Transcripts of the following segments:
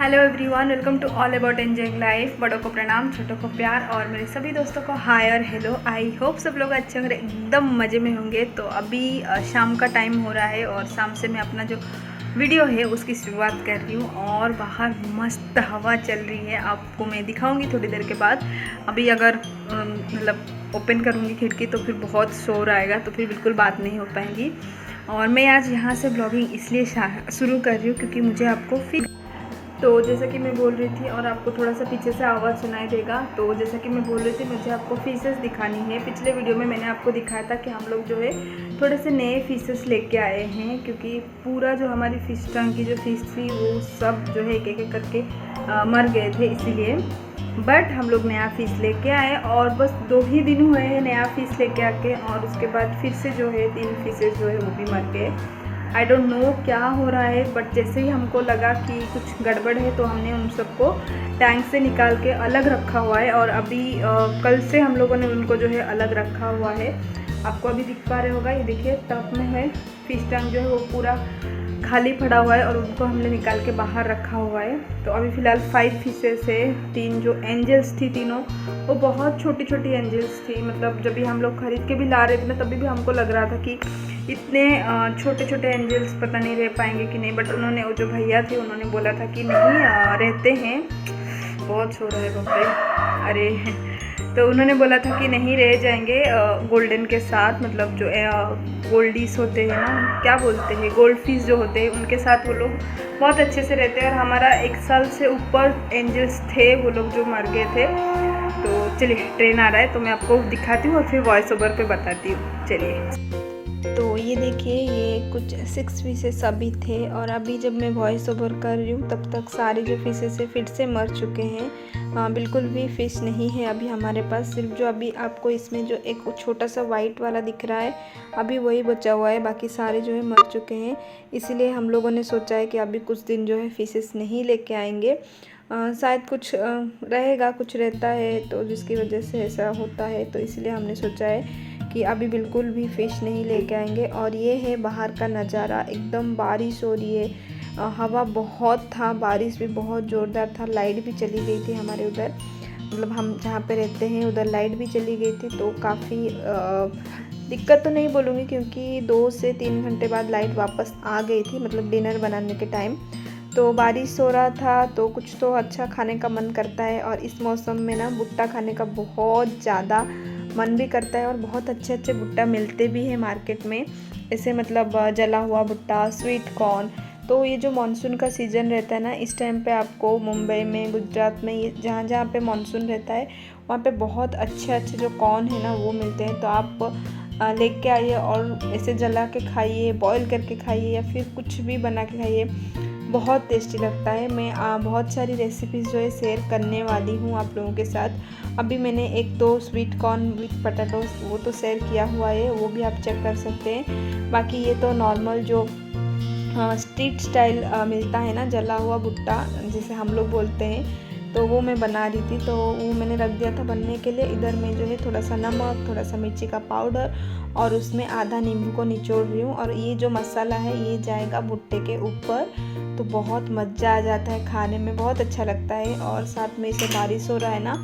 Hello everyone, welcome to all about enjoying life. बड़ों को प्रणाम, छोटों को प्यार और मेरे सभी दोस्तों को हाय और हेलो। आई होप सब लोग अच्छे होंगे, एकदम मज़े में होंगे। तो अभी शाम का टाइम हो रहा है और शाम से मैं अपना जो वीडियो है उसकी शुरुआत कर रही हूँ और बाहर मस्त हवा चल रही है। आपको मैं दिखाऊंगी थोड़ी देर के बाद। अभी अगर मतलब ओपन करूँगी खिड़की तो फिर बहुत शोर आएगा, तो फिर बिल्कुल बात नहीं हो पाएंगी। और मैं आज यहाँ से ब्लॉगिंग इसलिए शुरू कर रही हूँ क्योंकि मुझे आपको फिर तो जैसा कि मैं बोल रही थी और आपको थोड़ा सा पीछे से आवाज़ सुनाई देगा। तो जैसा कि मैं बोल रही थी, मुझे आपको फिशेस दिखानी है। पिछले वीडियो में मैंने आपको दिखाया था कि हम लोग जो है थोड़े से नए फिशेस लेके आए हैं, क्योंकि पूरा जो हमारी फिश टैंक की जो फिश थी वो सब जो है एक एक करके मर गए थे, इसीलिए। बट हम लोग नया फ़िश लेके आए और बस 2 ही दिन हुए हैं नया फ़िश लेके आके, और उसके बाद फिर से जो है 3 फिशेस जो है वो भी मर गए। आई डोंट नो क्या हो रहा है, बट जैसे ही हमको लगा कि कुछ गड़बड़ है तो हमने उन सबको टैंक से निकाल के अलग रखा हुआ है। और अभी कल से हम लोगों ने उनको जो है अलग रखा हुआ है। आपको अभी दिख पा रहे होगा, ये देखिए टब में है फिश टैंक जो है वो पूरा खाली पड़ा हुआ है और उनको हमने निकाल के बाहर रखा हुआ है। तो अभी फ़िलहाल 5 फिशेस है। 3 जो एंजल्स थी, तीनों वो बहुत छोटी छोटी एंजल्स थी। मतलब जब भी हम लोग खरीद के भी ला रहे थे ना, तभी भी हमको लग रहा था कि इतने छोटे छोटे एंजल्स पता नहीं रह पाएंगे कि नहीं। बट उन्होंने, वो जो भैया थे उन्होंने बोला था कि नहीं रहते हैं। बहुत शोर है बाप रे, अरे तो उन्होंने बोला था कि नहीं रह जाएंगे गोल्डन के साथ, मतलब जो गोल्डीस होते हैं ना, क्या बोलते हैं, गोल्ड फिश जो होते हैं, उनके साथ वो लोग बहुत अच्छे से रहते हैं। और हमारा 1 साल से ऊपर एंजल्स थे, वो लोग जो मर गए थे। तो चलिए, ट्रेन आ रहा है तो मैं आपको दिखाती हूँ और फिर वॉइस ओवर पे बताती हूँ। चलिए, तो ये देखिए, ये कुछ 6 फिशेस अभी थे और अभी जब मैं वॉइस ओवर कर रही हूँ तब तक सारे जो फिशेस है फिर से मर चुके हैं। बिल्कुल भी फ़िश नहीं है अभी हमारे पास। सिर्फ जो अभी आपको इसमें जो एक छोटा सा वाइट वाला दिख रहा है, अभी वही बचा हुआ है, बाकी सारे जो है मर चुके हैं। इसीलिए हम लोगों ने सोचा है कि अभी कुछ दिन जो है फिशेस नहीं लेके आएंगे। शायद कुछ रहेगा, कुछ रहता है, तो जिसकी वजह से ऐसा होता है। तो इसलिए हमने सोचा है कि अभी बिल्कुल भी फ़िश नहीं लेके आएंगे। और ये है बाहर का नज़ारा, एकदम बारिश हो रही है। हवा बहुत था, बारिश भी बहुत ज़ोरदार था। लाइट भी चली गई थी हमारे उधर, मतलब हम जहाँ पे रहते हैं उधर लाइट भी चली गई थी। तो काफ़ी दिक्कत तो नहीं बोलूँगी, क्योंकि 2 से 3 घंटे बाद लाइट वापस आ गई थी, मतलब डिनर बनाने के टाइम। तो बारिश हो रहा था तो कुछ तो अच्छा खाने का मन करता है, और इस मौसम में ना भुट्टा खाने का बहुत ज़्यादा मन भी करता है। और बहुत अच्छे अच्छे भुट्टा मिलते भी हैं मार्केट में, ऐसे मतलब जला हुआ भुट्टा, स्वीट कॉर्न। तो ये जो मानसून का सीज़न रहता है ना, इस टाइम पे आपको मुंबई में, गुजरात में, ये जहाँ जहाँ पे मानसून रहता है वहाँ पे बहुत अच्छे अच्छे जो कॉर्न है ना वो मिलते हैं। तो आप लेके आइए और ऐसे जला के खाइए, बॉईल करके खाइए, या फिर कुछ भी बना के खाइए, बहुत टेस्टी लगता है। मैं बहुत सारी रेसिपीज़ जो है शेयर करने वाली हूँ आप लोगों के साथ। अभी मैंने 1-2 स्वीट कॉर्न विथ पोटैटोस वो तो शेयर किया हुआ है, वो भी आप चेक कर सकते हैं। बाकी ये तो नॉर्मल जो स्ट्रीट स्टाइल मिलता है ना, जला हुआ भुट्टा जिसे हम लोग बोलते हैं, तो वो मैं बना रही थी। तो वो मैंने रख दिया था बनने के लिए। इधर मैं जो है थोड़ा सा नमक, थोड़ा सा मिर्ची का पाउडर और उसमें आधा नींबू को निचोड़ रही हूँ। और ये जो मसाला है ये जाएगा भुट्टे के ऊपर, तो बहुत मज़ा आ जाता है खाने में, बहुत अच्छा लगता है। और साथ में इसे बारिश हो रहा है ना,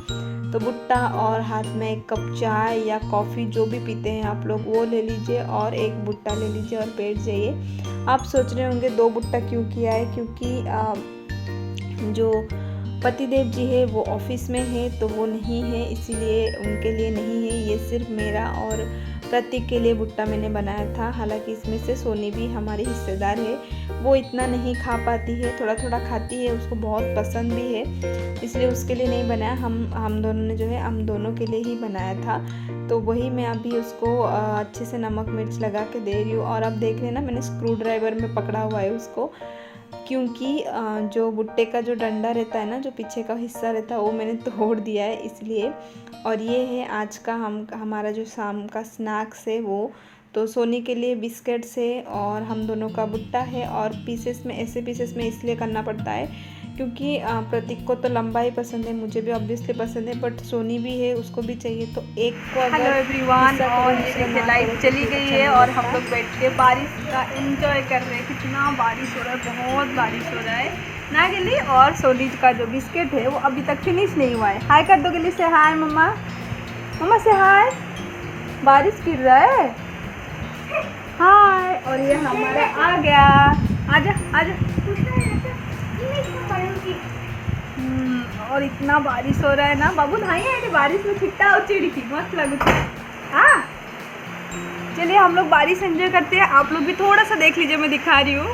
तो भुट्टा और हाथ में 1 कप चाय या कॉफ़ी जो भी पीते हैं आप लोग, वो ले लीजिए और 1 भुट्टा ले लीजिए और बैठ जाइए। आप सोच रहे होंगे 2 भुट्टा क्यों किया है, क्योंकि जो पतिदेव जी है वो ऑफिस में है तो वो नहीं है, इसीलिए उनके लिए नहीं है। ये सिर्फ मेरा और प्रतीक के लिए भुट्टा मैंने बनाया था। हालांकि इसमें से सोनी भी हमारी हिस्सेदार है, वो इतना नहीं खा पाती है, थोड़ा थोड़ा खाती है, उसको बहुत पसंद भी है, इसलिए उसके लिए नहीं बनाया। हम दोनों ने जो है हम दोनों के लिए ही बनाया था। तो वही मैं अभी उसको अच्छे से नमक मिर्च लगा के दे रही हूँ। और अब देख रहे ना, मैंने स्क्रू ड्राइवर में पकड़ा हुआ है उसको, क्योंकि जो भुट्टे का जो डंडा रहता है ना, जो पीछे का हिस्सा रहता है, वो मैंने तोड़ दिया है इसलिए। और ये है आज का हमारा जो शाम का स्नैक्स है वो। तो सोनी के लिए बिस्किट्स है और हम दोनों का भुट्टा है। और पीसेस में, ऐसे पीसेस में इसलिए करना पड़ता है क्योंकि प्रतीक को तो लंबा ही पसंद है, मुझे भी ऑब्वियसली पसंद है, बट सोनी भी है, उसको भी चाहिए। तो एक को अगर हेलो एवरीवन, और ये देखिए लाइट चली गई है और हम लोग बैठ के बारिश का एंजॉय कर रहे हैं। कितना बारिश हो रहा है, बहुत बारिश हो रहा है। ना गिली। और सोली का जो बिस्किट है वो अभी तक फिनिश नहीं हुआ है। हाय कर दो गिली से। हाय मम्मा, मम्मा से हाय। बारिश गिर रहा है। हाय। और ये हमारा आ गया। आजा आजा। और इतना बारिश हो रहा है ना बाबू, नहाई है बारिश में छिट्टा और चिड़ी की मस्त लगू। हाँ चलिए हम लोग बारिश एंजॉय करते हैं। आप लोग भी थोड़ा सा देख लीजिए, मैं दिखा रही हूँ।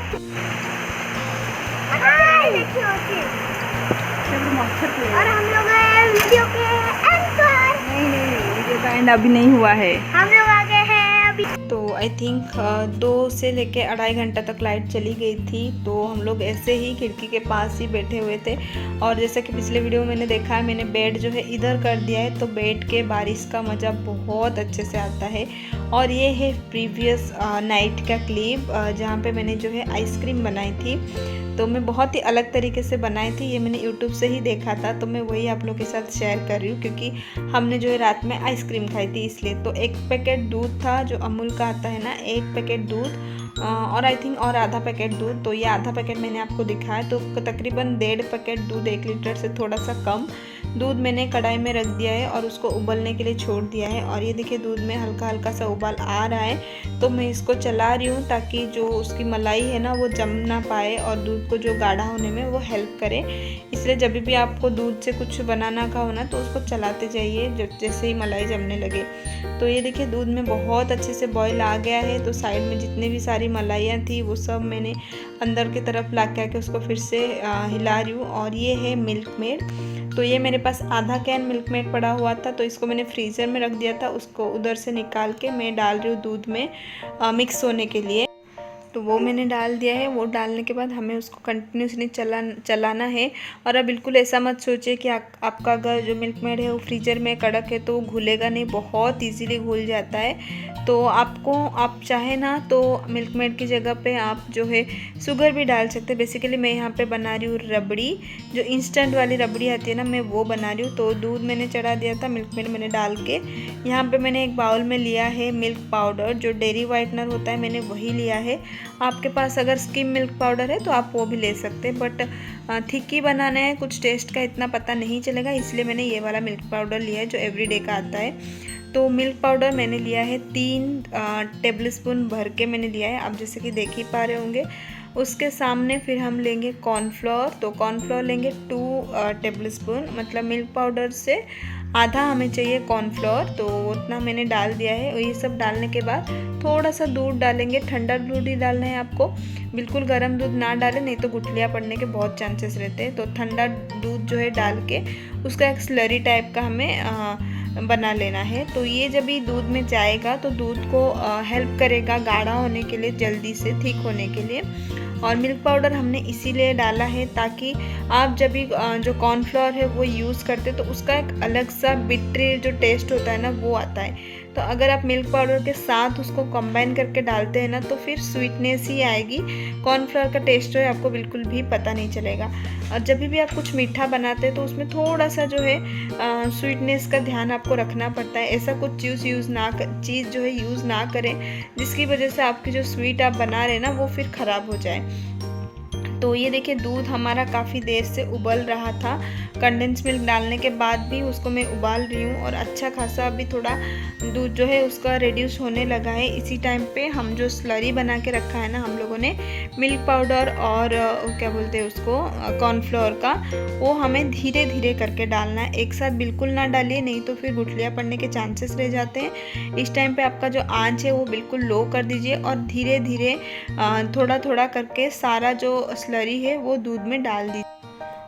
और हम लोग वीडियो के एंड पर। नहीं, वीडियो का एंड अभी नहीं हुआ है। हम लोग आ गए हैं अभी। तो आई थिंक 2 से लेके 2.5 घंटा तक लाइट चली गई थी। तो हम लोग ऐसे ही खिड़की के पास ही बैठे हुए थे। और जैसा कि पिछले वीडियो में मैंने देखा है, मैंने बेड जो है इधर कर दिया है, तो बेड के बारिश का मज़ा बहुत अच्छे से आता है। और ये है प्रीवियस नाइट का क्लिप, जहाँ पे मैंने जो है आइसक्रीम बनाई थी। तो मैं बहुत ही अलग तरीके से बनाई थी, ये मैंने यूट्यूब से ही देखा था, तो मैं वही आप लोग के साथ शेयर कर रही हूँ। क्योंकि हमने जो है रात में आइसक्रीम खाई थी इसलिए। तो 1 पैकेट दूध था जो अमूल का आता है ना, 1 पैकेट दूध और आई थिंक और आधा पैकेट दूध। तो ये आधा पैकेट मैंने आपको दिखाया। तो तकरीबन 1.5 पैकेट दूध, 1 लीटर से थोड़ा सा कम दूध मैंने कढ़ाई में रख दिया है और उसको उबलने के लिए छोड़ दिया है। और ये देखिए दूध में हल्का हल्का सा उबाल आ रहा है। तो मैं इसको चला रही हूँ ताकि जो उसकी मलाई है ना वो जम ना पाए और दूध को जो गाढ़ा होने में वो हेल्प करे। इसलिए जब भी आपको दूध से कुछ बनाना का हो ना तो उसको चलाते जाइए जब जैसे ही मलाई जमने लगे। तो ये देखिए दूध में बहुत अच्छे से बॉईल आ गया है। तो साइड में जितने भी सारी मलाइयाँ थी वो सब मैंने अंदर की तरफ ला के आके उसको फिर से हिला रही हूँ। और ये है मिल्क मेड। तो ये मेरे पास आधा कैन मिल्क मेड पड़ा हुआ था, तो इसको मैंने फ्रीज़र में रख दिया था। उसको उधर से निकाल के मैं डाल रही हूँ दूध में मिक्स होने के लिए। तो वो मैंने डाल दिया है। वो डालने के बाद हमें उसको कंटिन्यूसली चलाना है। और अब बिल्कुल ऐसा मत सोचिए कि आपका अगर जो मिल्क मेड है वो फ्रीजर में कड़क है तो वो घुलेगा नहीं, बहुत इजीली घुल जाता है। तो आप चाहे ना तो मिल्क मेड की जगह पे आप जो है शुगर भी डाल सकते हैं। बेसिकली मैं यहाँ पे बना रही हूँ रबड़ी, जो इंस्टेंट वाली रबड़ी आती है ना, मैं वो बना रही हूँ। तो दूध मैंने चढ़ा दिया था, मिल्क मेड मैंने डाल के यहाँ पे मैंने एक बाउल में लिया है मिल्क पाउडर, जो डेयरी वाइटनर होता है, मैंने वही लिया है। आपके पास अगर स्किम मिल्क पाउडर है तो आप वो भी ले सकते हैं, बट थिक ही बनाना है, कुछ टेस्ट का इतना पता नहीं चलेगा, इसलिए मैंने ये वाला मिल्क पाउडर लिया है जो एवरीडे का आता है। तो मिल्क पाउडर मैंने लिया है 3 टेबल स्पून भर के मैंने लिया है, आप जैसे कि देख ही पा रहे होंगे। उसके सामने फिर हम लेंगे कॉर्नफ्लोर। तो कॉर्नफ्लोर लेंगे 2 टेबल स्पून, मतलब मिल्क पाउडर से आधा हमें चाहिए कॉर्नफ्लोर, तो उतना मैंने डाल दिया है। और ये सब डालने के बाद थोड़ा सा दूध डालेंगे, ठंडा दूध ही डालना है आपको, बिल्कुल गर्म दूध ना डालें, नहीं तो गुठलियाँ पड़ने के बहुत चांसेस रहते हैं। तो ठंडा दूध जो है डाल के उसका एक स्लरी टाइप का हमें बना लेना है। तो ये जब भी दूध में जाएगा तो दूध को हेल्प करेगा गाढ़ा होने के लिए, जल्दी से थिक होने के लिए। और मिल्क पाउडर हमने इसीलिए डाला है ताकि आप जब भी जो कॉर्नफ्लोर है वो यूज़ करते तो उसका एक अलग सा बिट्री जो टेस्ट होता है ना वो आता है। तो अगर आप मिल्क पाउडर के साथ उसको कंबाइन करके डालते हैं ना तो फिर स्वीटनेस ही आएगी, कॉर्नफ्लोर का टेस्ट जो है आपको बिल्कुल भी पता नहीं चलेगा। और जब भी आप कुछ मीठा बनाते हैं तो उसमें थोड़ा सा जो है स्वीटनेस का ध्यान आपको रखना पड़ता है। ऐसा कुछ चीज़ जो है यूज़ ना करें जिसकी वजह से आपकी जो स्वीट आप बना रहे हैं ना वो फिर ख़राब हो जाए। तो ये देखिए दूध हमारा काफ़ी देर से उबल रहा था, कंडेंस मिल्क डालने के बाद भी उसको मैं उबाल रही हूँ और अच्छा खासा अभी थोड़ा दूध जो है उसका रिड्यूस होने लगा है। इसी टाइम पे हम जो स्लरी बना के रखा है ना हम लोगों ने मिल्क पाउडर और क्या बोलते हैं उसको कॉर्नफ्लोर का, वो हमें धीरे धीरे करके डालना है, एक साथ बिल्कुल ना डालिए, नहीं तो फिर गुठलियाँ पड़ने के चांसेस रह जाते हैं। इस टाइम पे आपका जो आँच है वो बिल्कुल लो कर दीजिए और धीरे धीरे थोड़ा थोड़ा करके सारा जो स्लरी है वो दूध में डाल दीजिए।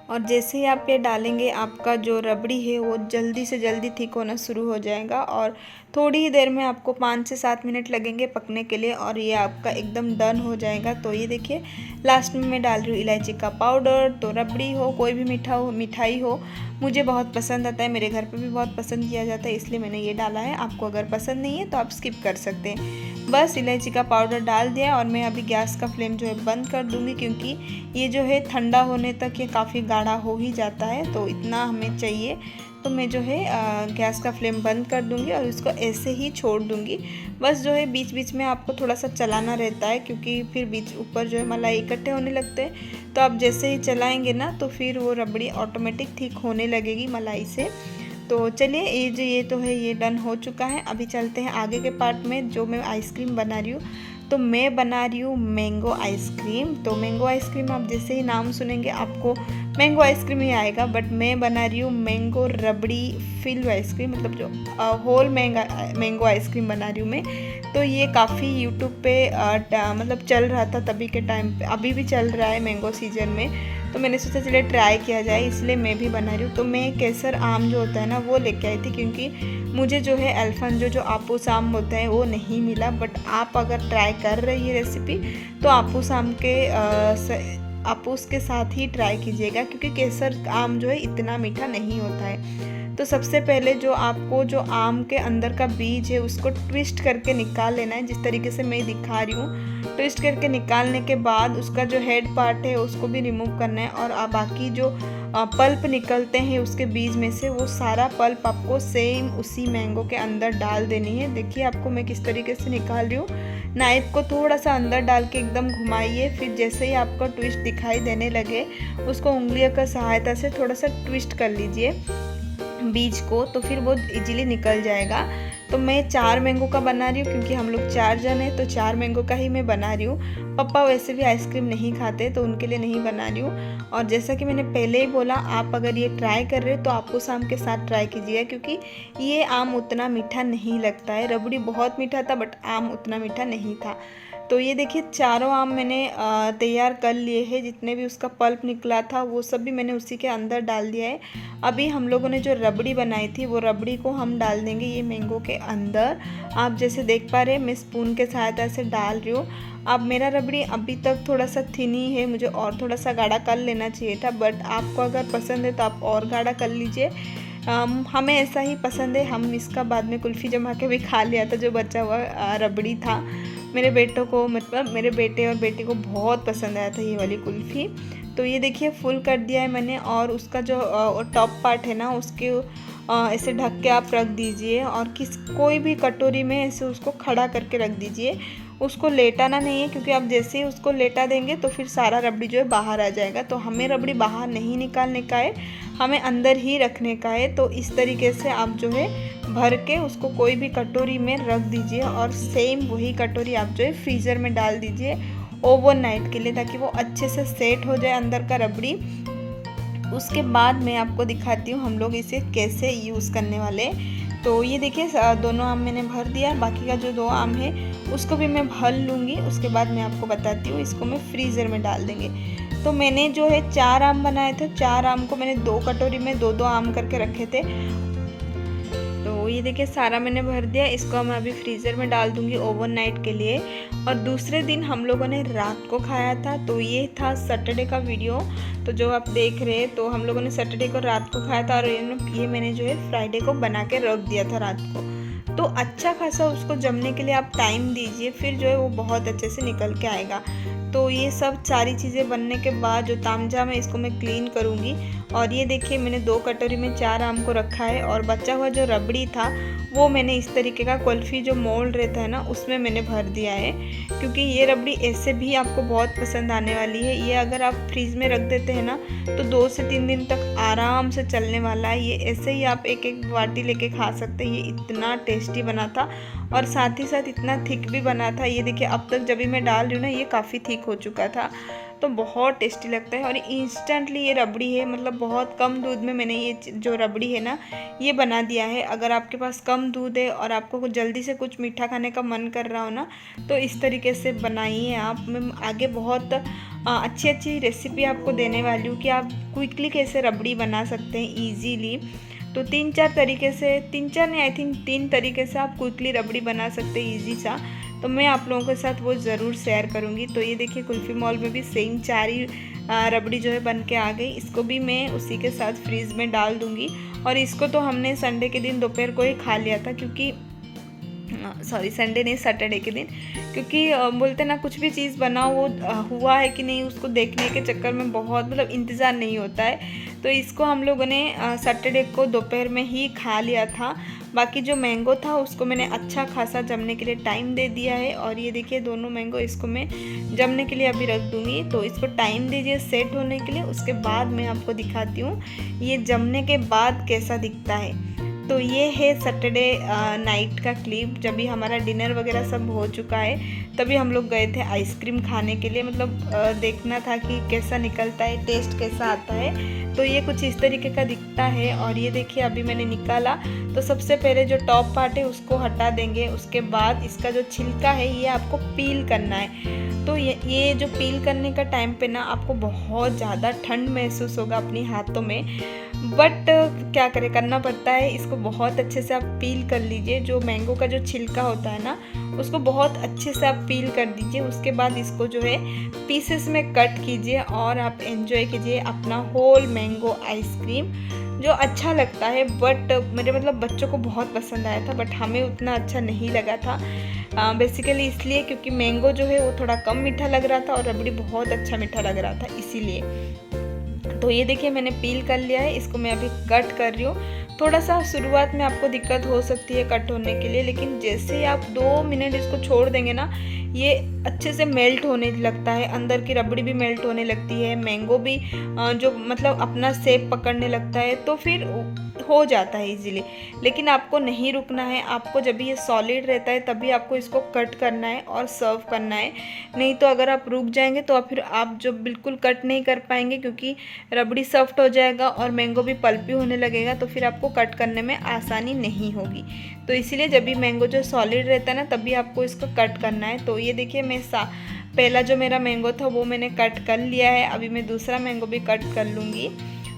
और जैसे ही आप ये डालेंगे आपका जो रबड़ी है वो जल्दी से जल्दी थिक होना शुरू हो जाएगा और थोड़ी ही देर में आपको 5 से 7 मिनट लगेंगे पकने के लिए और ये आपका एकदम डन हो जाएगा। तो ये देखिए लास्ट में मैं डाल रही हूँ इलायची का पाउडर। तो रबड़ी हो कोई भी मिठाई हो मुझे बहुत पसंद आता है, मेरे घर पे भी बहुत पसंद किया जाता है, इसलिए मैंने ये डाला है। आपको अगर पसंद नहीं है तो आप स्किप कर सकते हैं। बस इलायची का पाउडर डाल दिया और मैं अभी गैस का फ्लेम जो है बंद कर दूँगी क्योंकि ये जो है ठंडा होने तक ये काफ़ी गाढ़ा हो ही जाता है, तो इतना हमें चाहिए। तो मैं जो है गैस का फ्लेम बंद कर दूंगी और इसको ऐसे ही छोड़ दूंगी। बस जो है बीच बीच में आपको थोड़ा सा चलाना रहता है, क्योंकि फिर बीच ऊपर जो है मलाई इकट्ठे होने लगते हैं। तो आप जैसे ही चलाएंगे ना तो फिर वो रबड़ी ऑटोमेटिक ठीक होने लगेगी मलाई से। तो चलिए ये तो है, ये डन हो चुका है। अभी चलते हैं आगे के पार्ट में, जो मैं आइसक्रीम बना रही हूँ। तो मैं बना रही हूँ मैंगो आइसक्रीम। तो मैंगो आइसक्रीम आप जैसे ही नाम सुनेंगे आपको मैंगो आइसक्रीम ही आएगा, बट मैं बना रही हूँ मैंगो रबड़ी फिल्ड आइसक्रीम, मतलब जो होल मैंगो आइसक्रीम बना रही हूँ मैं। तो ये काफ़ी यूट्यूब पे मतलब चल रहा था तभी के टाइम पे, अभी भी चल रहा है मैंगो सीजन में। तो मैंने सोचा चलिए ट्राई किया जाए, इसलिए मैं भी बना रही हूँ। तो मैं केसर आम जो होता है ना वो लेके आई थी, क्योंकि मुझे जो है अल्फांजो जो आपूस आम होता है वो नहीं मिला। बट आप अगर ट्राई कर रही है रेसिपी तो आपूस आम के आपूस के साथ ही ट्राई कीजिएगा, क्योंकि केसर आम जो है इतना मीठा नहीं होता है। तो सबसे पहले जो आपको जो आम के अंदर का बीज है उसको ट्विस्ट करके निकाल लेना है, जिस तरीके से मैं दिखा रही हूँ। ट्विस्ट करके निकालने के बाद उसका जो हेड पार्ट है उसको भी रिमूव करना है, और बाकी जो पल्प निकलते हैं उसके बीज में से वो सारा पल्प आपको सेम उसी मैंगो के अंदर डाल देनी है। देखिए आपको मैं किस तरीके से निकाल रही हूँ। नाइफ को थोड़ा सा अंदर डाल के एकदम घुमाइए, फिर जैसे ही आपको ट्विस्ट दिखाई देने लगे उसको उंगलियों की सहायता से थोड़ा सा ट्विस्ट कर लीजिए बीज को, तो फिर वो इजीली निकल जाएगा। तो मैं 4 मैंगो का बना रही हूँ, क्योंकि हम लोग 4 जन हैं, तो 4 मैंगो का ही मैं बना रही हूँ। पापा वैसे भी आइसक्रीम नहीं खाते तो उनके लिए नहीं बना रही हूँ। और जैसा कि मैंने पहले ही बोला, आप अगर ये ट्राई कर रहे हो तो आपूस आम के साथ ट्राई कीजिए, क्योंकि ये आम उतना मीठा नहीं लगता है। रबड़ी बहुत मीठा था बट आम उतना मीठा नहीं था। तो ये देखिए चारों आम मैंने तैयार कर लिए हैं, जितने भी उसका पल्प निकला था वो सब भी मैंने उसी के अंदर डाल दिया है। अभी हम लोगों ने जो रबड़ी बनाई थी वो रबड़ी को हम डाल देंगे ये मैंगो के अंदर। आप जैसे देख पा रहे हैं मैं स्पून के सहायता से डाल रही हूँ। अब मेरा रबड़ी अभी तक थोड़ा सा थिन ही है, मुझे और थोड़ा सा गाढ़ा कर लेना चाहिए था, बट आपको अगर पसंद है तो आप और गाढ़ा कर लीजिए। हमें ऐसा ही पसंद है। हम इसका बाद में कुल्फ़ी जमा के भी खा लिया था, जो बचा हुआ रबड़ी था। मेरे बेटों को, मतलब मेरे बेटे और बेटी को बहुत पसंद आया था ये वाली कुल्फ़ी। तो ये देखिए फुल कर दिया है मैंने, और उसका जो टॉप पार्ट है ना उसके ऐसे ढक के आप रख दीजिए, और कोई भी कटोरी में ऐसे उसको खड़ा करके रख दीजिए। उसको लेटाना नहीं है, क्योंकि आप जैसे ही उसको लेटा देंगे तो फिर सारा रबड़ी जो है बाहर आ जाएगा। तो हमें रबड़ी बाहर नहीं निकालने का है, हमें अंदर ही रखने का है। तो इस तरीके से आप जो है भर के उसको कोई भी कटोरी में रख दीजिए, और सेम वही कटोरी आप जो है फ्रीज़र में डाल दीजिए ओवरनाइट के लिए, ताकि वो अच्छे से सेट हो जाए अंदर का रबड़ी। उसके बाद मैं आपको दिखाती हूँ हम लोग इसे कैसे यूज़ करने वाले। तो ये देखिए दोनों आम मैंने भर दिया, बाकी का जो 2 आम है उसको भी मैं भर लूँगी। उसके बाद मैं आपको बताती हूँ, इसको मैं फ्रीज़र में डाल देंगे। तो मैंने जो है 4 आम बनाए थे, 4 आम को मैंने 2 कटोरी में 2-2 आम करके रखे थे। तो ये देखिए सारा मैंने भर दिया, इसको मैं अभी फ्रीज़र में डाल दूँगी ओवरनाइट के लिए। और दूसरे दिन हम लोगों ने रात को खाया था। तो ये था सैटरडे का वीडियो, तो जो आप देख रहे हैं, तो हम लोगों ने सैटरडे को रात को खाया था, और ये मैंने जो है फ्राइडे को बना के रख दिया था रात को। तो अच्छा खासा उसको जमने के लिए आप टाइम दीजिए, फिर जो है वो बहुत अच्छे से निकल के आएगा। तो ये सब सारी चीज़ें बनने के बाद जो तामझाम है इसको मैं क्लीन करूँगी। और ये देखिए मैंने 2 कटोरी में 4 आम को रखा है, और बचा हुआ जो रबड़ी था वो मैंने इस तरीके का कुल्फ़ी जो मोल्ड रहता है ना उसमें मैंने भर दिया है, क्योंकि ये रबड़ी ऐसे भी आपको बहुत पसंद आने वाली है। ये अगर आप फ्रीज़ में रख देते हैं ना तो 2 से 3 दिन तक आराम से चलने वाला है। ये ऐसे ही आप एक एक बाटी लेके खा सकते हैं। ये इतना टेस्टी बना था, और साथ ही साथ इतना थिक भी बना था। ये देखिए अब तक जब भी मैं डाल रही हूँ ना ये काफ़ी थिक हो चुका था। तो बहुत टेस्टी लगता है, और इंस्टेंटली ये रबड़ी है, मतलब बहुत कम दूध में मैंने ये जो रबड़ी है ना ये बना दिया है। अगर आपके पास कम दूध है और आपको कुछ जल्दी से कुछ मीठा खाने का मन कर रहा हो ना, तो इस तरीके से बनाइए आप। मैं आगे बहुत अच्छी रेसिपी आपको देने वाली हूँ कि आप क्विकली कैसे रबड़ी बना सकते हैं ईजीली। तो 3-4 तरीके से, 3-4 नहीं, आई थिंक 3 तरीके से आप क्विकली रबड़ी बना सकते हैं ईजी सा। तो मैं आप लोगों के साथ वो ज़रूर शेयर करूँगी। तो ये देखिए कुल्फ़ी मॉल में भी सेम 4 ही रबड़ी जो है बन के आ गई। इसको भी मैं उसी के साथ फ्रीज़ में डाल दूँगी। और इसको तो हमने संडे के दिन दोपहर को ही खा लिया था, क्योंकि सॉरी संडे नहीं सैटरडे के दिन, क्योंकि बोलते ना कुछ भी चीज़ बनाओ वो हुआ है कि नहीं उसको देखने के चक्कर में बहुत मतलब इंतज़ार नहीं होता है। तो इसको हम लोगों ने सैटरडे को दोपहर में ही खा लिया था। बाकी जो मैंगो था उसको मैंने अच्छा खासा जमने के लिए टाइम दे दिया है। और ये देखिए दोनों मैंगो इसको मैं जमने के लिए अभी रख दूँगी। तो इसको टाइम दीजिए सेट होने के लिए, उसके बाद मैं आपको दिखाती हूँ ये जमने के बाद कैसा दिखता है। तो ये है सैटरडे नाइट का क्लिप, जब भी हमारा डिनर वगैरह सब हो चुका है तभी हम लोग गए थे आइसक्रीम खाने के लिए, मतलब देखना था कि कैसा निकलता है, टेस्ट कैसा आता है। तो ये कुछ इस तरीके का दिखता है। और ये देखिए अभी मैंने निकाला, तो सबसे पहले जो टॉप पार्ट है उसको हटा देंगे, उसके बाद इसका जो छिलका है ये आपको पील करना है। तो ये जो पील करने का टाइम पे ना आपको बहुत ज़्यादा ठंड महसूस होगा अपने हाथों में, बट क्या करें, करना पड़ता है। इसको बहुत अच्छे से आप पील कर लीजिए। जो मैंगो का जो छिलका होता है ना उसको बहुत अच्छे से आप पील कर दीजिए। उसके बाद इसको जो है पीसेस में कट कीजिए और आप एंजॉय कीजिए अपना होल मैंगो आइसक्रीम, जो अच्छा लगता है। बट मेरे मतलब बच्चों को बहुत पसंद आया था, बट हमें उतना अच्छा नहीं लगा था। बेसिकली इसलिए क्योंकि मैंगो जो है वो थोड़ा कम मीठा लग रहा था और रबड़ी बहुत अच्छा मीठा लग रहा था, इसीलिए। तो ये देखिए मैंने पील कर लिया है, इसको मैं अभी कट कर रही हूँ। थोड़ा सा शुरुआत में आपको दिक्कत हो सकती है कट होने के लिए, लेकिन जैसे ही आप 2 मिनट इसको छोड़ देंगे ना ये अच्छे से मेल्ट होने लगता है, अंदर की रबड़ी भी मेल्ट होने लगती है, मैंगो भी जो मतलब अपना शेप पकड़ने लगता है, तो फिर हो जाता है इजीली। लेकिन आपको नहीं रुकना है, आपको जब ये सॉलिड रहता है तभी आपको इसको कट करना है और सर्व करना है। नहीं तो अगर आप रुक जाएंगे तो फिर आप जो बिल्कुल कट नहीं कर पाएंगे, क्योंकि रबड़ी सॉफ्ट हो जाएगा और मैंगो भी पल्पी होने लगेगा, तो फिर आपको कट करने में आसानी नहीं होगी। तो इसीलिए जब भी मैंगो जो सॉलिड रहता है ना तभी आपको इसको कट करना है। तो ये देखिए मैं पहला जो मेरा मैंगो था वो मैंने कट कर लिया है, अभी मैं दूसरा मैंगो भी कट कर लूँगी।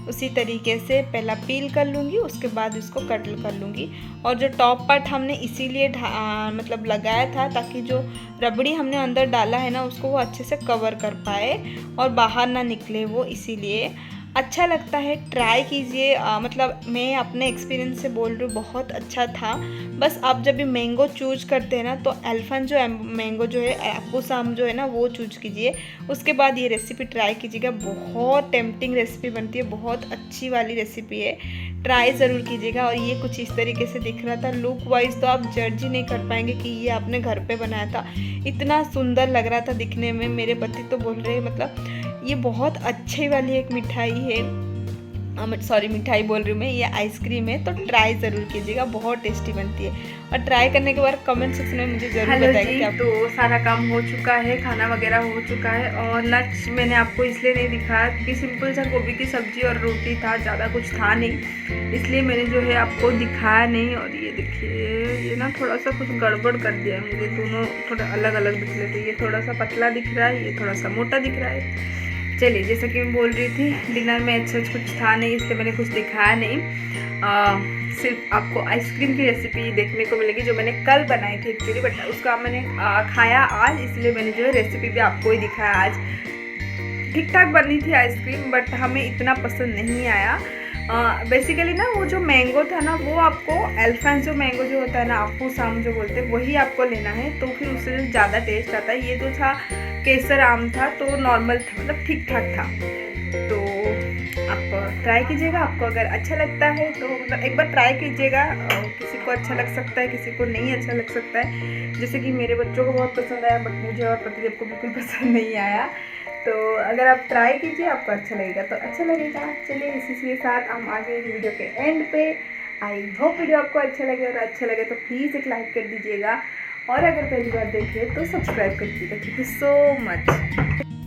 उसी तरीके से पहला पील कर लूँगी, उसके बाद इसको कट कर लूँगी। और जो टॉप पार्ट हमने इसीलिए मतलब लगाया था ताकि जो रबड़ी हमने अंदर डाला है ना उसको वो अच्छे से कवर कर पाए और बाहर ना निकले वो, इसीलिए अच्छा लगता है। ट्राई कीजिए, मतलब मैं अपने एक्सपीरियंस से बोल रही हूँ, बहुत अच्छा था। बस आप जब भी मैंगो चूज करते हैं ना तो अल्फांसो मैंगो जो है, एप्पस आम जो है ना वो चूज कीजिए, उसके बाद ये रेसिपी ट्राई कीजिएगा। बहुत टेम्पटिंग रेसिपी बनती है, बहुत अच्छी वाली रेसिपी है, ट्राई ज़रूर कीजिएगा। और ये कुछ इस तरीके से दिख रहा था, लुक वाइज तो आप जज ही नहीं कर पाएंगे कि ये आपने घर पे बनाया था, इतना सुंदर लग रहा था दिखने में। मेरे पति तो बोल रहे हैं मतलब ये बहुत अच्छी वाली एक मिठाई है, सॉरी मिठाई बोल रही हूँ मैं, ये आइसक्रीम है। तो ट्राई ज़रूर कीजिएगा, बहुत टेस्टी बनती है। और ट्राई करने के बाद कमेंट सेक्शन में मुझे ज़रूर बताइए कि आप। तो सारा काम हो चुका है, खाना वगैरह हो चुका है। और लंच मैंने आपको इसलिए नहीं दिखाया क्योंकि सिंपल सा गोभी की सब्ज़ी और रोटी था, ज़्यादा कुछ था नहीं, इसलिए मैंने जो है आपको दिखाया नहीं। और ये देखिए ये ना थोड़ा सा कुछ गड़बड़ कर दिया है, मुझे दोनों थोड़ा अलग अलग दिख रहे थे। ये थोड़ा सा पतला दिख रहा है, ये थोड़ा सा मोटा दिख रहा है। चलिए, जैसा कि मैं बोल रही थी डिनर में अच्छा कुछ था नहीं, इसलिए मैंने कुछ दिखाया नहीं। सिर्फ आपको आइसक्रीम की रेसिपी देखने को मिलेगी जो मैंने कल बनाई थी एक्चुअली, बट उसका मैंने खाया आज, इसलिए मैंने जो है रेसिपी भी आपको ही दिखाया। आज ठीक ठाक बनी थी आइसक्रीम, बट हमें इतना पसंद नहीं आया। बेसिकली ना वो जो मैंगो था ना वो आपको अल्फांसो मैंगो जो होता है ना, एप्पस आम जो बोलते हैं, वही आपको लेना है, तो फिर उससे ज़्यादा टेस्ट आता है। ये जो था केसर आम था तो नॉर्मल था, मतलब ठीक ठाक था। तो आप ट्राई कीजिएगा, आपको अगर अच्छा लगता है तो मतलब एक बार ट्राई कीजिएगा। किसी को अच्छा लग सकता है, किसी को नहीं अच्छा लग सकता है। जैसे कि मेरे बच्चों को बहुत पसंद आया, बट मुझे और पतिदेव को बिल्कुल पसंद नहीं आया। तो अगर आप ट्राई कीजिए, आपको अच्छा लगेगा तो अच्छा लगेगा। चलिए इसी के साथ हम आगे वीडियो के एंड पे। आई होप वीडियो आपको अच्छा लगे, और अच्छा लगे तो प्लीज़ एक लाइक कर दीजिएगा, और अगर पहली बार देख रहे तो सब्सक्राइब कर दीजिएगा। Thank you so much.